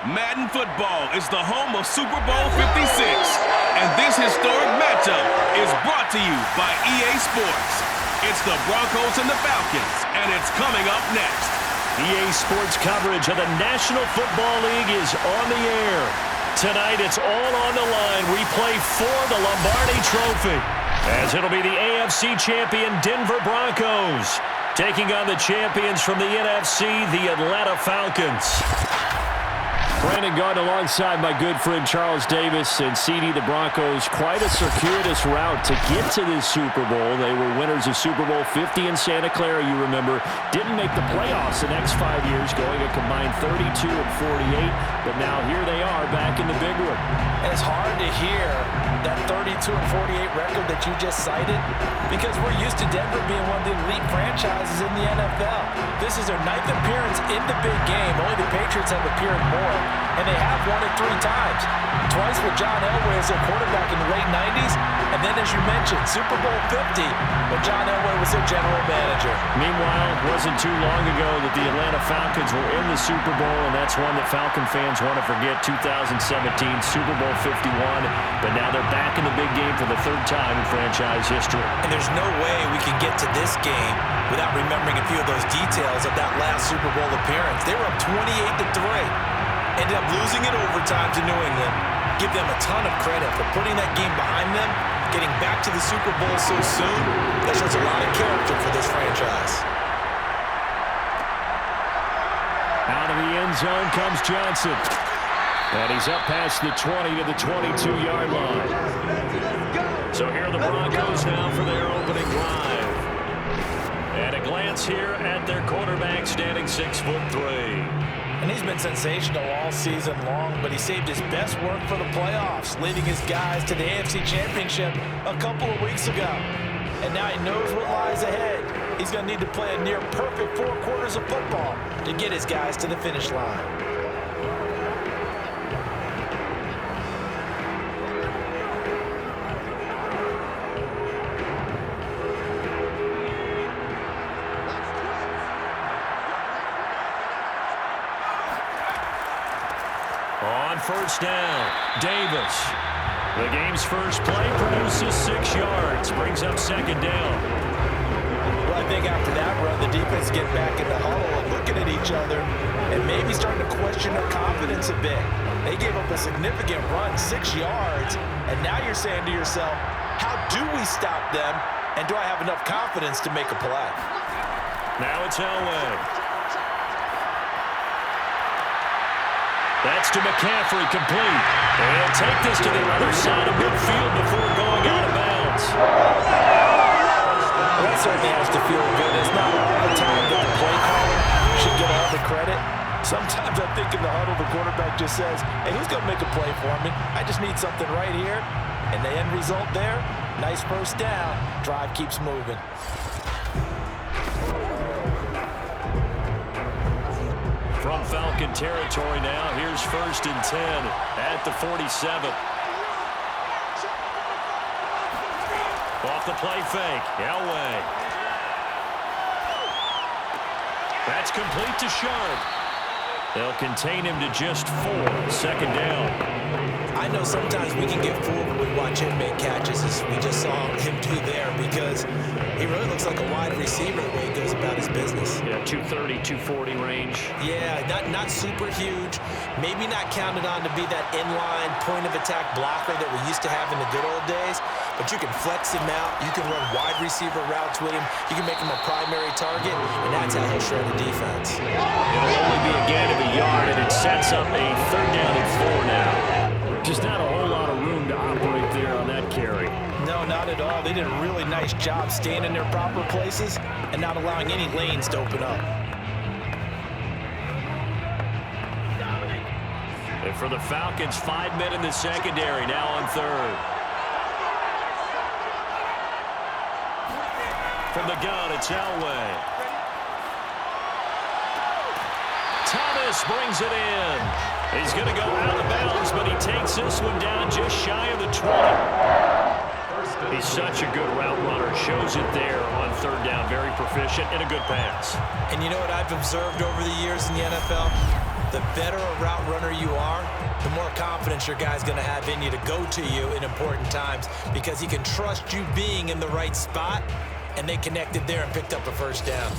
Madden Football is the home of Super Bowl 56, and this historic matchup is brought to you by EA Sports. It's the Broncos and the Falcons, and it's coming up next. EA Sports coverage of the National Football League is on the air. Tonight, it's all on the line. We play for the Lombardi Trophy, as it'll be the AFC champion Denver Broncos taking on the champions from the NFC, the Atlanta Falcons. Brandon Gardner alongside my good friend Charles Davis, and CD, the Broncos, quite a circuitous route to get to this Super Bowl. They were winners of Super Bowl 50 in Santa Clara, you remember. Didn't make the playoffs the next 5 years, going a combined 32 and 48, but now here they are back in the big one. And it's hard to hear that 32 and 48 record that you just cited, because we're used to Denver being one of the elite franchises in the NFL. This is their 9th appearance in the big game. Only the Patriots have appeared more, and they have won it 3 times. Twice with John Elway as their quarterback in the late 90s, and then, as you mentioned, Super Bowl 50 when John Elway was their general manager. Meanwhile, it wasn't too long ago that the Atlanta Falcons were in the Super Bowl, and that's one that Falcon fans want to forget, 2017 Super Bowl 51, but now they're back in the big game for the 3rd time in franchise history. And there's no way we can get to this game without remembering a few of those details of that last Super Bowl appearance. They were up 28-3. Ended up losing in overtime to New England. Give them a ton of credit for putting that game behind them, getting back to the Super Bowl so soon. That shows a lot of character for this franchise. Out of the end zone comes Johnson. And he's up past the 20 to the 22-yard line. So here are the Broncos now for their opening drive. And a glance here at their quarterback, standing 6'3". And he's been sensational all season long, but he saved his best work for the playoffs, leading his guys to the AFC Championship a couple of weeks ago. And now he knows what lies ahead. He's going to need to play a near-perfect 4 quarters of football to get his guys to the finish line. On first down, Davis. The game's first play produces 6 yards, brings up 2nd down. Well, I think after that run, the defense get back in the huddle and looking at each other and maybe starting to question their confidence a bit. They gave up a significant run, 6 yards, and now you're saying to yourself, how do we stop them, and do I have enough confidence to make a play? Now it's Elway. That's to McCaffrey, complete. And he'll take this to the other side of midfield before going out of bounds. Well, that certainly has to feel good. It's not all the time that the play caller should get all the credit. Sometimes I think in the huddle, the quarterback just says, hey, who's going to make a play for me? I just need something right here. And the end result there, nice first down. Drive keeps moving. From Falcon territory now, here's 1st and 10 at the 47. Off the play fake, Elway. That's complete to Sharp. They'll contain him to just 4, 2nd down. I know sometimes we can get fooled when we watch him make catches, as we just saw him do there, because he really looks like a wide receiver the way he goes about his business. Yeah, 230, 240 range. Yeah, not super huge. Maybe not counted on to be that inline point-of-attack blocker that we used to have in the good old days, but you can flex him out. You can run wide receiver routes with him. You can make him a primary target, and that's how he'll shred the defense. It'll only be a gain of a yard, and it sets up a 3rd down and 4 now. Just not a whole lot of room to operate there on that carry. No, not at all. They did a really nice job staying in their proper places and not allowing any lanes to open up. And for the Falcons, 5 men in the secondary, now on 3rd. From the gun, it's Elway. Thomas brings it in. He's going to go out of bounds, but he takes this one down just shy of the 20. He's such a good route runner. Shows it there on 3rd down. Very proficient and a good pass. And you know what I've observed over the years in the NFL? The better a route runner you are, the more confidence your guy's going to have in you to go to you in important times because he can trust you being in the right spot, and they connected there and picked up a first down.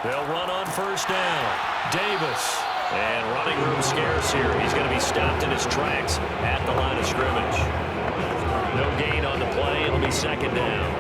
They'll run on first down. Davis. And running room scarce here. He's going to be stopped in his tracks at the line of scrimmage. No gain on the play. It'll be second down.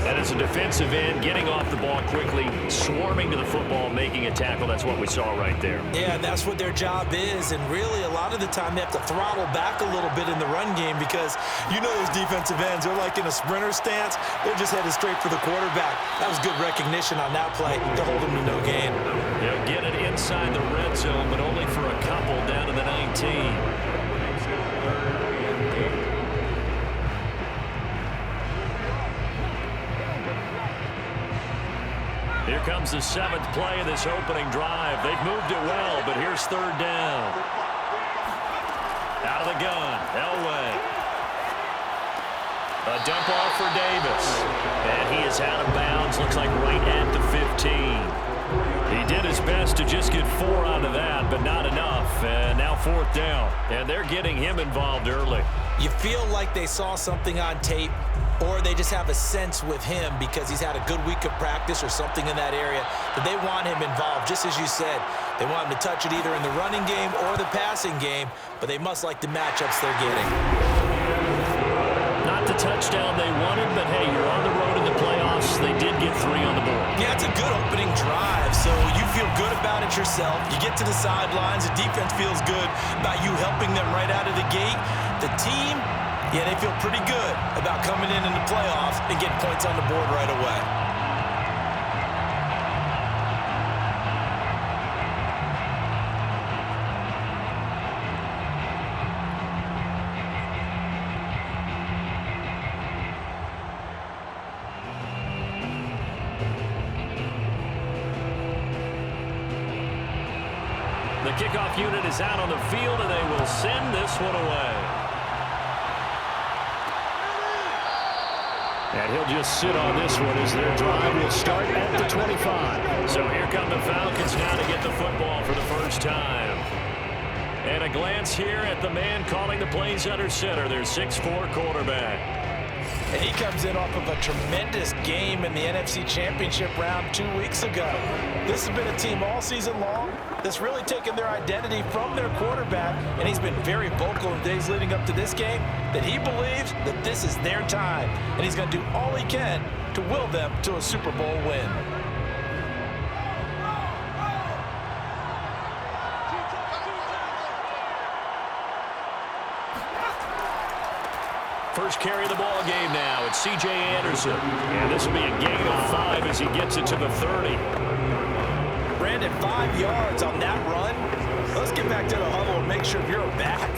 And as a defensive end, getting off the ball quickly, swarming to the football, making a tackle. That's what we saw right there. Yeah, that's what their job is. And really, a lot of the time, they have to throttle back a little bit in the run game because you know those defensive ends, they're like in a sprinter stance. They're just headed straight for the quarterback. That was good recognition on that play to hold them to no gain. They'll get it inside the red zone, but only for a couple down to the 19. Here comes the 7th play of this opening drive. They've moved it well, but here's third down. Out of the gun, Elway. A dump off for Davis. And he is out of bounds, looks like right at the 15. He did his best to just get 4 out of that, but not enough. And now fourth down. And they're getting him involved early. You feel like they saw something on tape, or they just have a sense with him because he's had a good week of practice or something in that area that they want him involved. Just as you said, they want him to touch it either in the running game or the passing game, but they must like the matchups they're getting. Not the touchdown they wanted, but hey, you're on the road in the playoffs. They did get 3 on the board. Yeah, it's a good opening drive, so you feel good about it yourself. You get to the sidelines, the defense feels good about you helping them right out of the gate. The team, yeah, they feel pretty good about coming in the playoffs and getting points on the board right away. The kickoff unit is out on the field, and they will send this one away. And he'll just sit on this one as their drive will start at the 25. So here come the Falcons now to get the football for the first time. And a glance here at the man calling the plays under center, their 6'4" quarterback. And he comes in off of a tremendous game in the NFC Championship round 2 weeks ago. This has been a team all season long that's really taken their identity from their quarterback, and he's been very vocal in days leading up to this game that he believes that this is their time, and he's going to do all he can to will them to a Super Bowl win. First carry of the ball game now. It's C.J. Anderson. And this will be a gain of 5 as he gets it to the 30. Brandon, 5 yards on that run. Let's get back to the huddle and make sure you're back.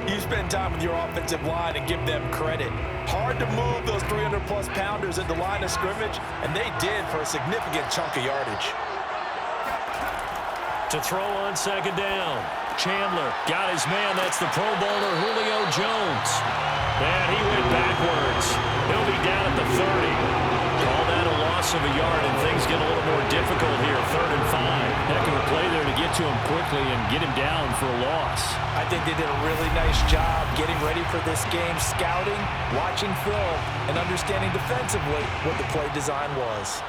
You spend time with your offensive line and give them credit. Hard to move those 300-plus pounders at the line of scrimmage, and they did for a significant chunk of yardage. To throw on second down. Chandler got his man. That's the Pro Bowler Julio Jones. And he went backwards. He'll be down at the 30. Call that a loss of a yard, and things get a little more difficult here. 3rd and 5. Heck of a play there to get to him quickly and get him down for a loss. I think they did a really nice job getting ready for this game, scouting, watching film, and understanding defensively what the play design was.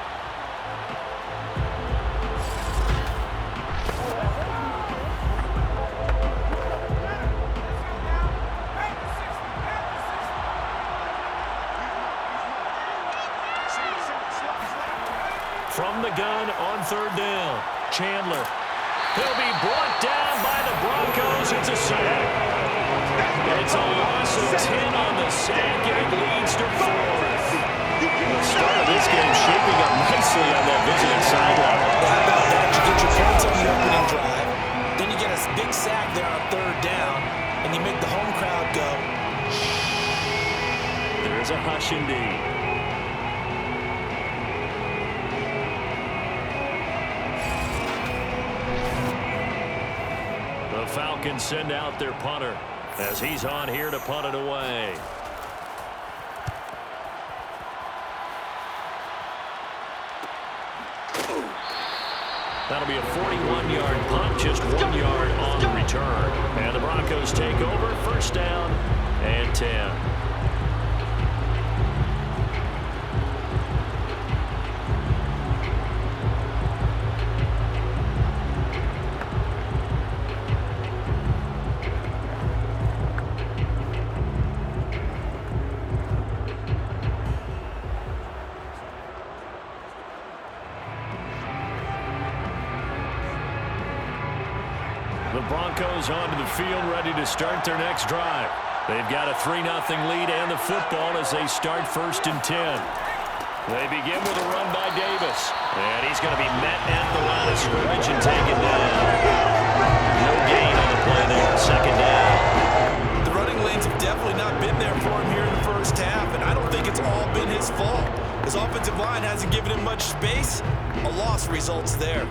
From the gun on 3rd down. Chandler. He'll be brought down by the Broncos. It's a sack. It's a loss of 10 on the sack, and it leads to 4. The start of this game shaping up nicely on that visiting sideline. How about that? You get your points on the opening drive, then you get a big sack there on 3rd down, and you make the home crowd go, shh. There's a hush indeed. The Falcons send out their punter. as he's on here to punt it away. That'll be a 41-yard punt, just 1 yard on the return. And the Broncos take over, first down and 10. The Broncos onto the field, ready to start their next drive. They've got a 3-0 lead and the football as they start first and 10. They begin with a run by Davis. And he's going to be met at the line of scrimmage and taken down. No gain on the play there, second down. The running lanes have definitely not been there for him here in the first half, and I don't think it's all been his fault. His offensive line hasn't given him much space. A loss results there.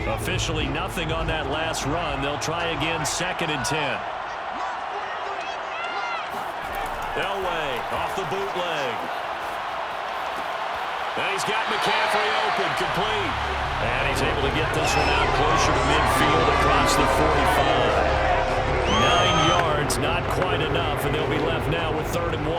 Officially nothing on that last run. They'll try again, second and 10. Elway off the bootleg. And he's got McCaffrey open, complete. And he's able to get this one out closer to midfield across the 45. 9 yards, not quite enough, and they'll be left now with 3rd and 1.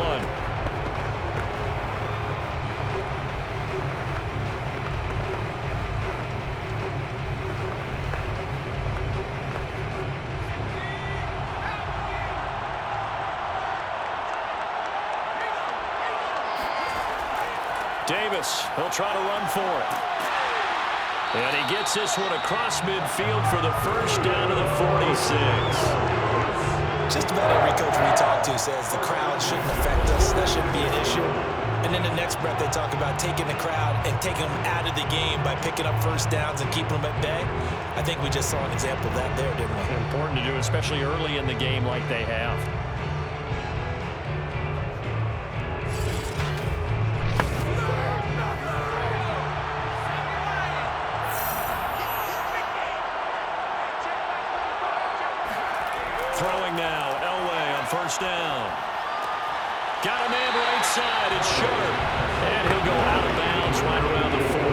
Davis, he'll try to run for it. And he gets this one across midfield for the first down to the 46. Just about every coach we talk to says the crowd shouldn't affect us. That shouldn't be an issue. And in the next breath, they talk about taking the crowd and taking them out of the game by picking up first downs and keeping them at bay. I think we just saw an example of that there, didn't we? Important to do, especially early in the game like they have. Throwing now, Elway on first down. Got a man right side, it's short. And he'll go out of bounds right around the 40.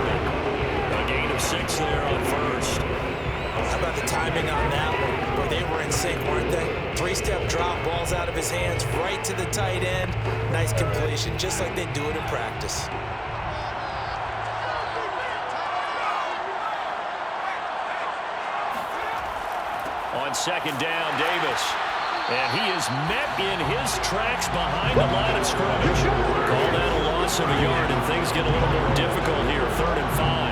A gain of 6 there on first. How about the timing on that one? Well, they were in sync, weren't they? 3-step drop, balls out of his hands, right to the tight end. Nice completion, just like they do it in practice. On second down, Davis. And he is met in his tracks behind the line of scrimmage. Call that a loss of a yard, and things get a little more difficult here. 3rd and 5.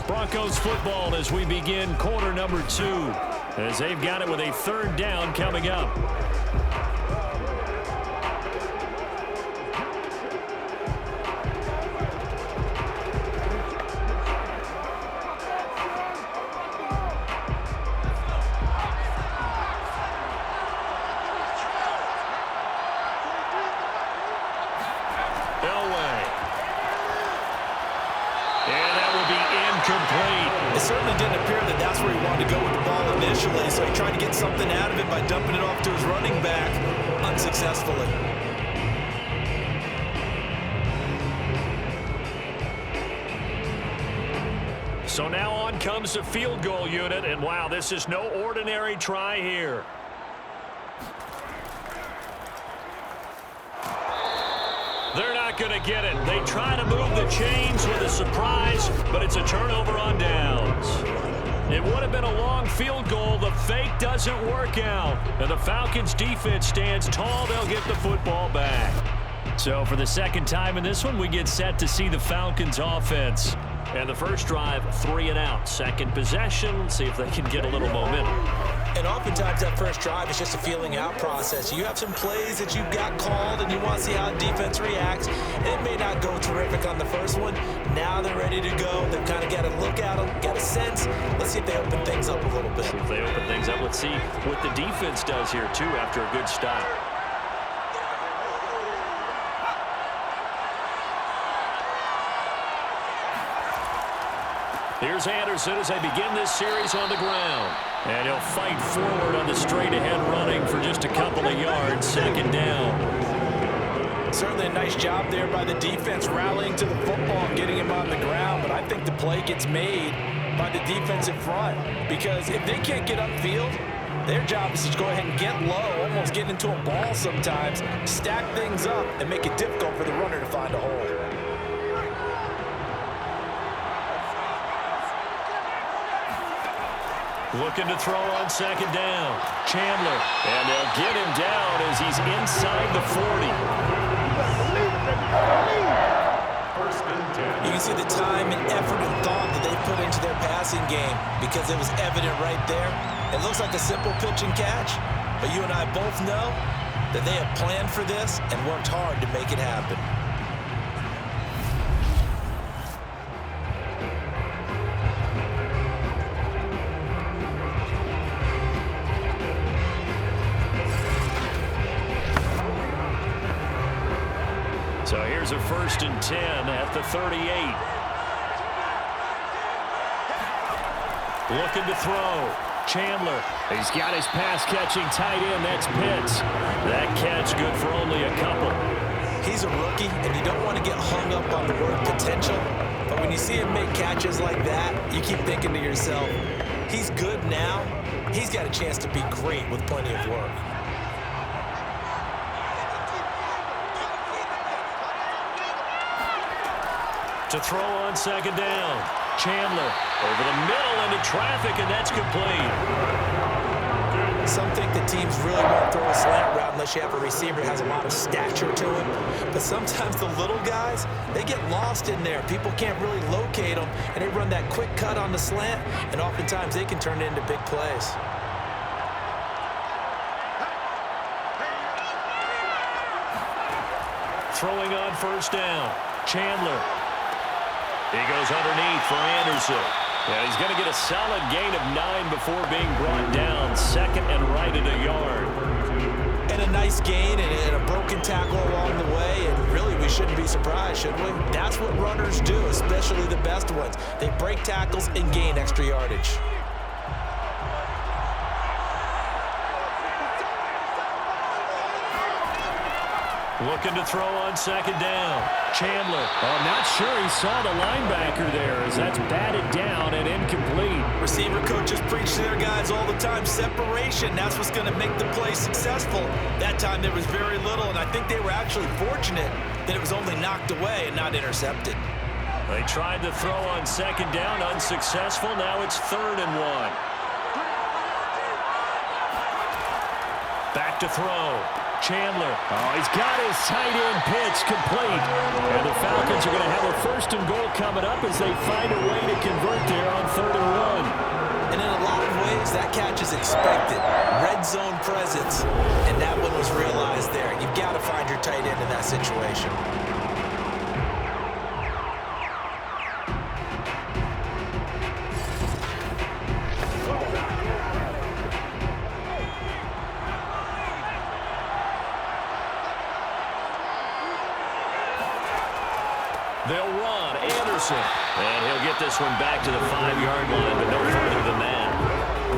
Broncos football as we begin quarter number 2, as they've got it with a 3rd down coming up. It certainly didn't appear that that's where he wanted to go with the ball initially, so he tried to get something out of it by dumping it off to his running back unsuccessfully. So now on comes the field goal unit, and wow, this is no ordinary try here. They're not going to get it. They try to move the chains with a surprise, but it's a turnover on downs. It would have been a long field goal. The fake doesn't work out. And the Falcons defense stands tall. They'll get the football back. So for the second time in this one, we get set to see the Falcons offense. And the first drive, 3 and out. Second possession, see if they can get a little momentum. And oftentimes that first drive is just a feeling out process. You have some plays that you've got called and you want to see how defense reacts. It may not go terrific on the first one. Now they're ready to go. They've kind of got to look at them, got a sense. Let's see if they open things up a little bit. See if they open things up. Let's see what the defense does here, too, after a good stop. Here's Anderson as they begin this series on the ground. And he'll fight forward on the straight-ahead running for just a couple of yards. Second down. Certainly a nice job there by the defense rallying to the football and getting him on the ground. But I think the play gets made by the defensive front. Because if they can't get upfield, their job is to go ahead and get low, almost get into a ball sometimes, stack things up, and make it difficult for the runner to find a hole. Looking to throw on second down. Chandler. And they'll get him down as he's inside the 40. You can see the time and effort and thought that they put into their passing game because it was evident right there. It looks like a simple pitch and catch, but you and I both know that they have planned for this and worked hard to make it happen. So here's a 1st and 10 at the 38. Looking to throw. Chandler. He's got his pass-catching tight end. That's Pitts. That catch good for only a couple. He's a rookie, and you don't want to get hung up on the word potential. But when you see him make catches like that, you keep thinking to yourself, he's good now. He's got a chance to be great with plenty of work. To throw on second down. Chandler over the middle into traffic, and that's complete. Some think the teams really won't throw a slant route unless you have a receiver that has a lot of stature to him. But sometimes the little guys, they get lost in there. People can't really locate them, and they run that quick cut on the slant, and oftentimes they can turn it into big plays. Throwing on first down. Chandler. He goes underneath for Anderson. Yeah, he's going to get a solid gain of 9 before being brought down. Second and right at a yard. And a nice gain and a broken tackle along the way. And really, we shouldn't be surprised, should we? That's what runners do, especially the best ones. They break tackles and gain extra yardage. Looking to throw on second down. Chandler. I'm not sure he saw the linebacker there as that's batted down and incomplete. Receiver coaches preach to their guys all the time. Separation, that's what's going to make the play successful. That time there was very little, and I think they were actually fortunate that it was only knocked away and not intercepted. They tried to throw on second down, unsuccessful. Now it's 3rd and 1. Back to throw. Chandler. Oh, he's got his tight end pitch complete. And the Falcons are going to have a 1st and goal coming up as they find a way to convert there on 3rd and 1. And in a lot of ways, that catch is expected. Red zone presence. And that one was realized there. You've got to find your tight end in that situation. They'll run. Anderson. And he'll get this one back to the 5-yard line, but no further than that.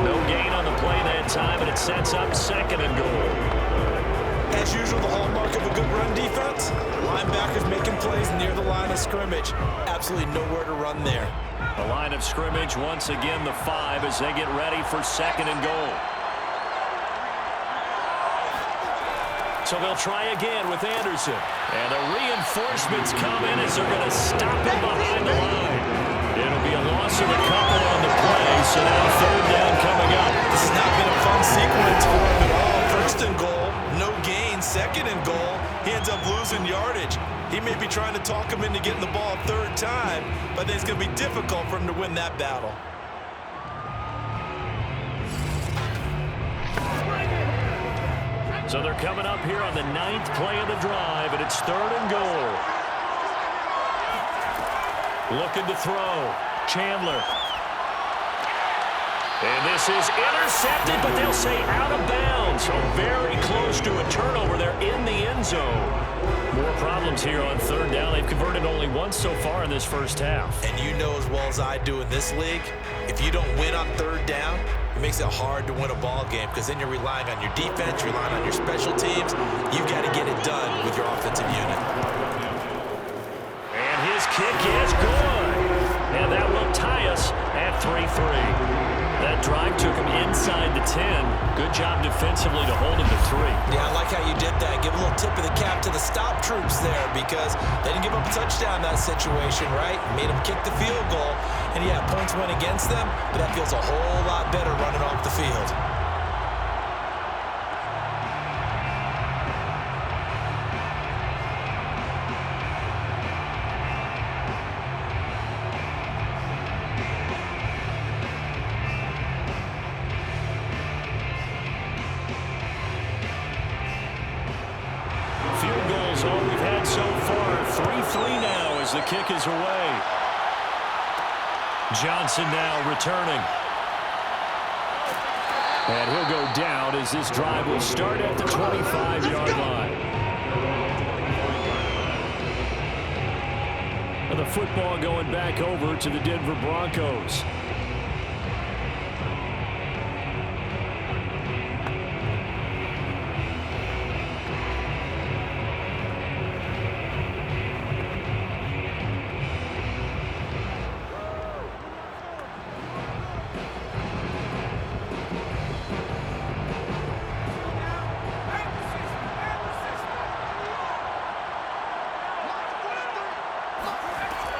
No gain on the play that time, and it sets up 2nd and goal. As usual, the hallmark of a good run defense, linebackers making plays near the line of scrimmage. Absolutely nowhere to run there. The line of scrimmage, once again, the 5 as they get ready for 2nd and goal. So they'll try again with Anderson. And the reinforcements come in as they're going to stop him behind the line. It'll be a loss of a couple on the play, so now 3rd down coming up. This has not been a fun sequence for him at all. 1st and goal, no gain. 2nd and goal, he ends up losing yardage. He may be trying to talk him into getting the ball a third time, but I think it's going to be difficult for him to win that battle. So they're coming up here on the 9th play of the drive, and it's 3rd and goal. Looking to throw. Chandler. And this is intercepted, but they'll say out of bounds. So very close to a turnover there in the end zone. More problems here on 3rd down. They've converted only once so far in this first half. And you know as well as I do in this league, if you don't win on 3rd down, it makes it hard to win a ball game because then you're relying on your defense, you're relying on your special teams. You've got to get it done with your offensive unit. And his kick is good. And that will tie us at 3-3. That drive took him inside the 10. Good job defensively to hold him to 3. Yeah, I like how you did that. Give a little tip of the cap to the stop troops there because they didn't give up a touchdown in that situation, right? Made them kick the field goal. And, yeah, points went against them, but that feels a whole lot better running off the field. Field goals all we've had so far. 3-3 now as the kick is away. Johnson now returning. And he'll go down as this drive will start at the 25-yard line. And the football going back over to the Denver Broncos.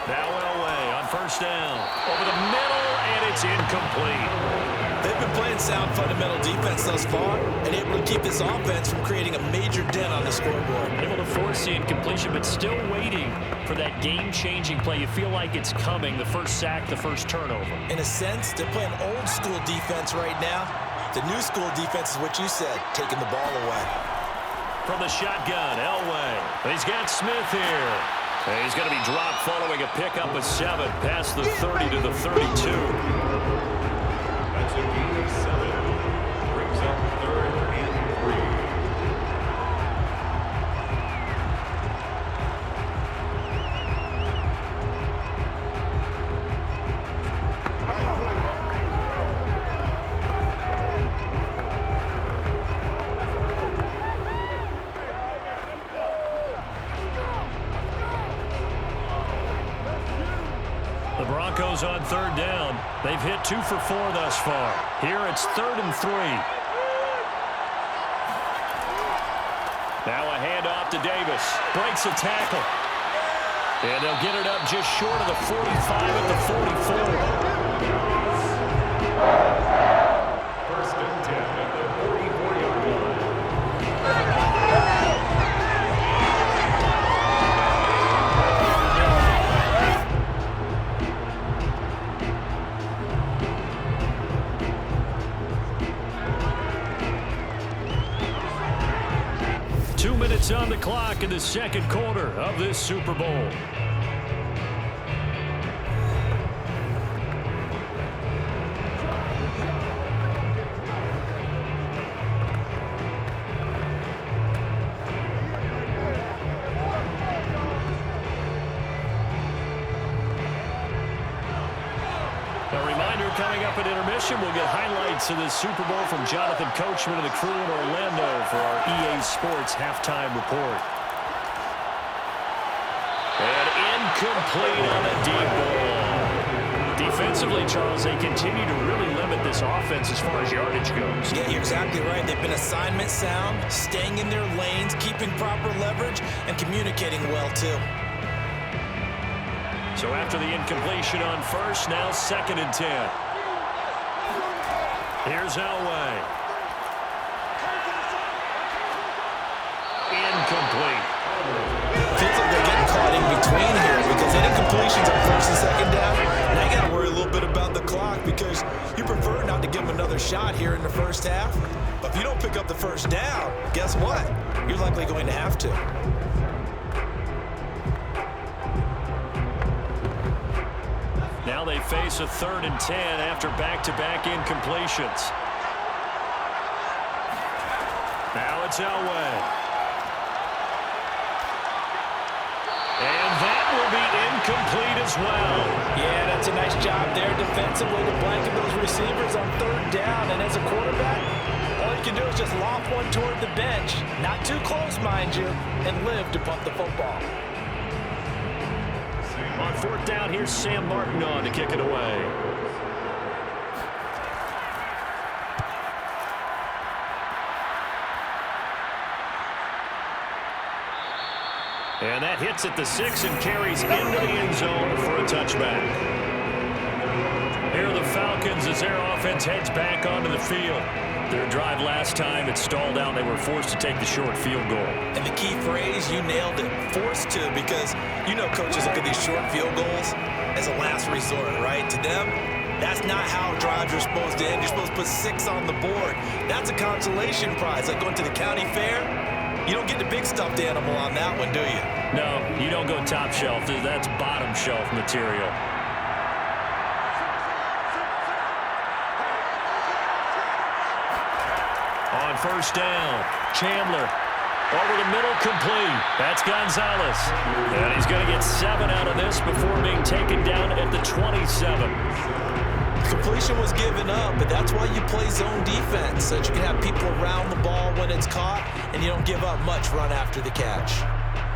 Now Elway on 1st down. Over the middle, and it's incomplete. They've been playing sound fundamental defense thus far and able to keep this offense from creating a major dent on the scoreboard. Able to force the incompletion, but still waiting for that game-changing play. You feel like it's coming, the first sack, the first turnover. In a sense, they're playing old-school defense right now. The new school defense is what you said, taking the ball away. From the shotgun, Elway. He's got Smith here. And he's going to be dropped following a pickup of 7 past the 30 to the 32. That's a gain of 7. Brings up 3rd and 3. Broncos on 3rd down. They've hit 2 for 4 thus far. Here it's 3rd and 3. Now a handoff to Davis. Breaks a tackle. And they'll get it up just short of the 45 at the 44. 1st and 10 at the 44-yard line. 2 minutes on the clock in the 2nd quarter of this Super Bowl. A reminder coming up at intermission, we'll get highlights of this Super Bowl from Jonathan Coachman and the crew in Orlando for our EA Sports halftime report. And incomplete on the deep ball. Defensively, Charles, they continue to really limit this offense as far as yardage goes. Yeah, you're exactly right. They've been assignment sound, staying in their lanes, keeping proper leverage, and communicating well, too. So after the incompletion on 1st, now 2nd and 10. Here's Elway. Incomplete. in between here because any completions on first and second down, now you got to worry a little bit about the clock because you prefer not to give them another shot here in the first half. But if you don't pick up the first down, guess what? You're likely going to have to. Now they face a 3rd and 10 after back-to-back incompletions. Now it's Elway. And that will be incomplete as well. Yeah, that's a nice job there defensively to blanket those receivers on 3rd down. And as a quarterback, all you can do is just lob one toward the bench. Not too close, mind you, and live to punt the football. On 4th down, here's Sam Martin on to kick it away. And that hits at the 6 and carries into the end zone for a touchback. Here are the Falcons as their offense heads back onto the field. Their drive last time, it stalled out. They were forced to take the short field goal. And the key phrase, you nailed it, forced to, because you know coaches look at these short field goals as a last resort, right? To them, that's not how drives are supposed to end. You're supposed to put 6 on the board. That's a consolation prize, like going to the county fair. You don't get the big stuffed animal on that one, do you? No, you don't go top shelf. That's bottom shelf material. On 1st down, Chandler over the middle, complete. That's Gonzalez. And he's going to get 7 out of this before being taken down at the 27. Completion was given up, but that's why you play zone defense, so that you can have people around the ball when it's caught, and you don't give up much run after the catch.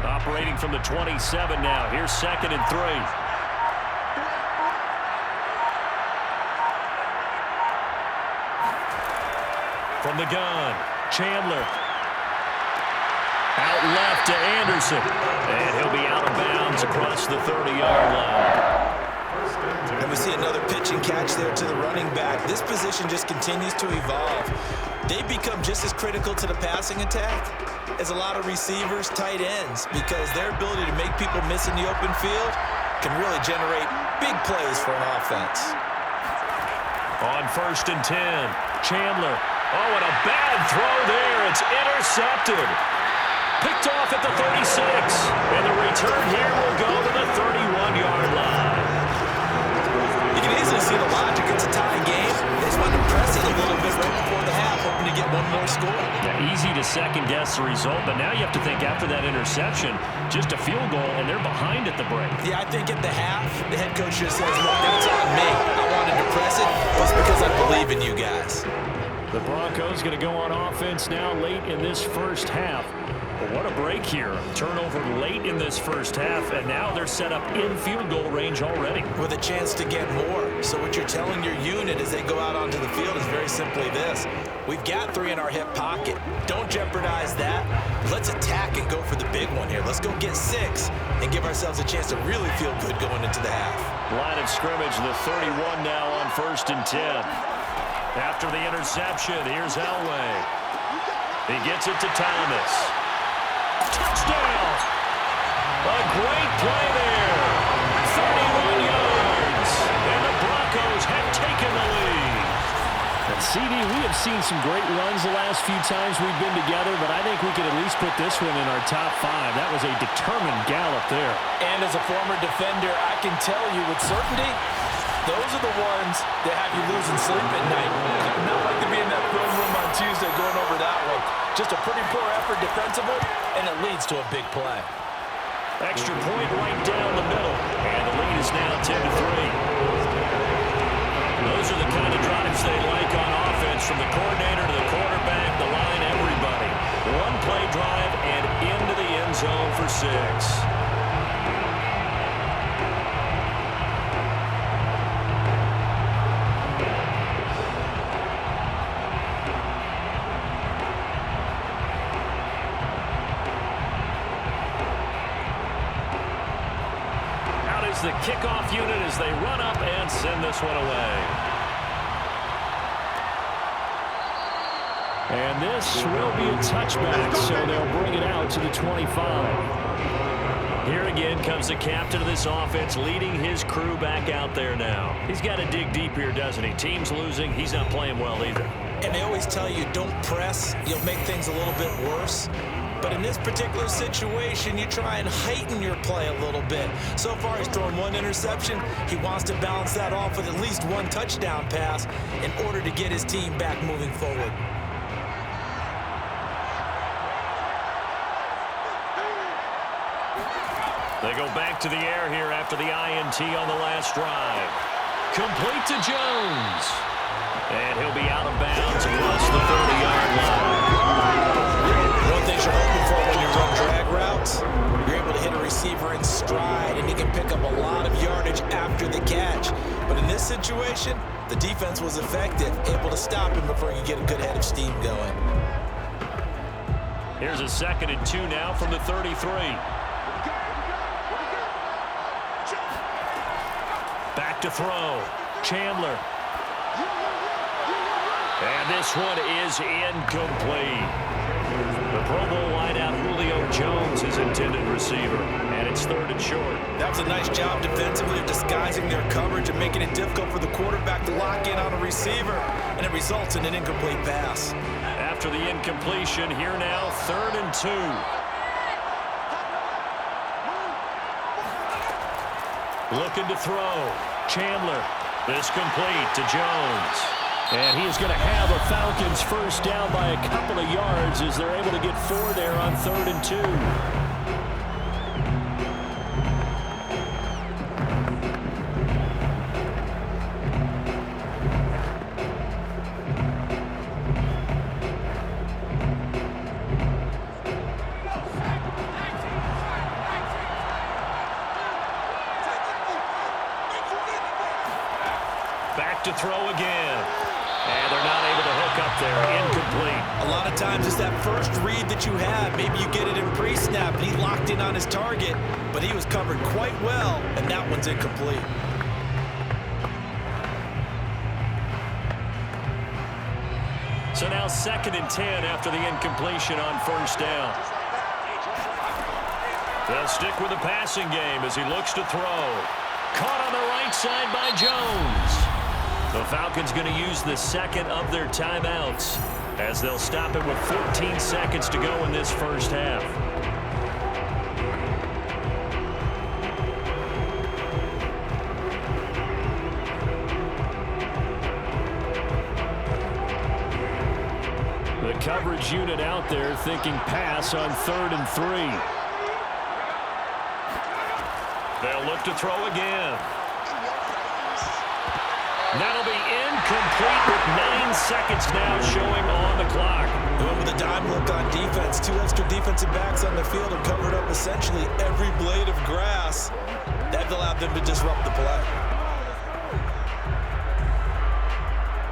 Operating from the 27 now. Here's 2nd and 3. From the gun, Chandler. Out left to Anderson. And he'll be out of bounds across the 30-yard line. And we see another pitch and catch there to the running back. This position just continues to evolve. They become just as critical to the passing attack as a lot of receivers, tight ends, because their ability to make people miss in the open field can really generate big plays for an offense. On 1st and 10, Chandler. Oh, and a bad throw there. It's intercepted. Picked off at the 36. And the return here will go to the 31-yard line. You can easily see the logic. It's a tie game. They just want to press it a little bit right before the half, hoping to get one more score. Yeah, easy to second-guess the result, but now you have to think after that interception, just a field goal, and they're behind at the break. Yeah, I think at the half, the head coach just says, look, that's on me. I wanted to press it, but it's because I believe in you guys. The Broncos going to go on offense now late in this first half. But what a break here. Turnover late in this first half, and now they're set up in field goal range already. With a chance to get more. So what you're telling your unit as they go out onto the field is very simply this. We've got 3 in our hip pocket. Don't jeopardize that. Let's attack and go for the big one here. Let's go get 6 and give ourselves a chance to really feel good going into the half. Line of scrimmage, the 31 now on 1st and 10. After the interception, here's Elway. He gets it to Thomas. Touchdown! A great play there. 31 yards. And the Broncos have taken the lead. And CD, we have seen some great runs the last few times we've been together, but I think we could at least put this one in our top 5. That was a determined gallop there. And as a former defender, I can tell you with certainty, those are the ones that have you losing sleep at night. Not like to be in that film room on Tuesday going over that one. Just a pretty poor effort defensively, and it leads to a big play. Extra point right down the middle, and the lead is now 10-3. Those are the kind of drives they like on offense, from the coordinator to the quarterback, the line, everybody. One play drive and into the end zone for 6. The kickoff unit as they run up and send this one away. And this will be a touchback, so they'll bring it out to the 25. Here again comes the captain of this offense, leading his crew back out there now. He's got to dig deep here, doesn't he? Team's losing. He's not playing well either. And they always tell you, don't press. You'll make things a little bit worse. But in this particular situation, you try and heighten your play a little bit. So far, he's thrown one interception. He wants to balance that off with at least one touchdown pass in order to get his team back moving forward. They go back to the air here after the INT on the last drive. Complete to Jones. And he'll be out of bounds across the 30-yard line. One thing you're hoping for when you run drag routes, you're able to hit a receiver in stride, and he can pick up a lot of yardage after the catch. But in this situation, the defense was effective, able to stop him before he could get a good head of steam going. Here's a 2nd and 2 now from the 33. Back to throw. Chandler. And this one is incomplete. The Pro Bowl wideout Julio Jones is intended receiver, and it's 3rd and short. That was a nice job defensively of disguising their coverage and making it difficult for the quarterback to lock in on a receiver, and it results in an incomplete pass. After the incompletion, here now, 3rd and 2. Looking to throw. Chandler. This complete to Jones. And he is going to have a Falcons first down by a couple of yards as they're able to get 4 there on 3rd and 2. Back to throw again. And they're not able to hook up there. Incomplete. A lot of times it's that first read that you have. Maybe you get it in pre-snap, and he locked in on his target, but he was covered quite well, and that one's incomplete. So now 2nd and 10 after the incompletion on 1st down. They'll stick with the passing game as he looks to throw. Caught on the right side by Jones. The Falcons going to use the 2nd of their timeouts as they'll stop it with 14 seconds to go in this first half. The coverage unit out there thinking pass on 3rd and 3. They'll look to throw again. That'll be incomplete with 9 seconds now showing on the clock. Going with a dime look on defense. 2 extra defensive backs on the field have covered up essentially every blade of grass. That allowed them to disrupt the play.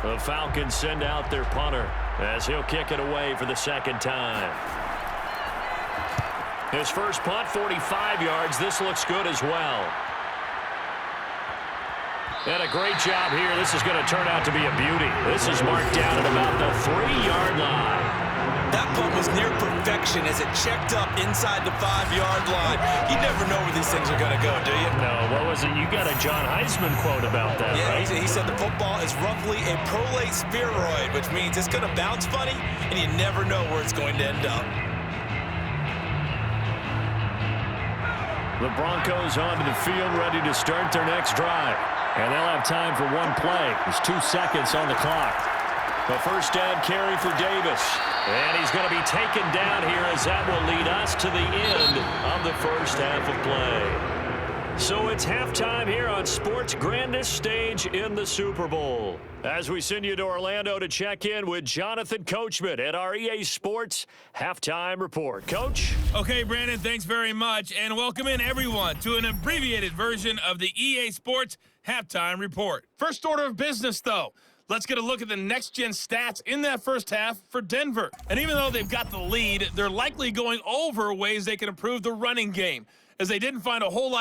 The Falcons send out their punter as he'll kick it away for the 2nd time. His first punt, 45 yards. This looks good as well. And a great job here. This is going to turn out to be a beauty. This is marked down at about the 3-yard line. That punt was near perfection as it checked up inside the 5-yard line. You never know where these things are going to go, do you? No, what was it? You got a John Heisman quote about that, yeah, right? He said the football is roughly a prolate spheroid, which means it's going to bounce funny, and you never know where it's going to end up. The Broncos onto the field ready to start their next drive. And they'll have time for one play. There's 2 seconds on the clock. The first down carry for Davis. And he's going to be taken down here as that will lead us to the end of the first half of play. So it's halftime here on sports' grandest stage in the Super Bowl. As we send you to Orlando to check in with Jonathan Coachman at our EA Sports Halftime Report. Coach? Okay, Brandon, thanks very much. And welcome in, everyone, to an abbreviated version of the EA Sports Halftime Report. First order of business, though. Let's get a look at the next-gen stats in that first half for Denver. And even though they've got the lead, they're likely going over ways they can improve the running game, as they didn't find a whole lot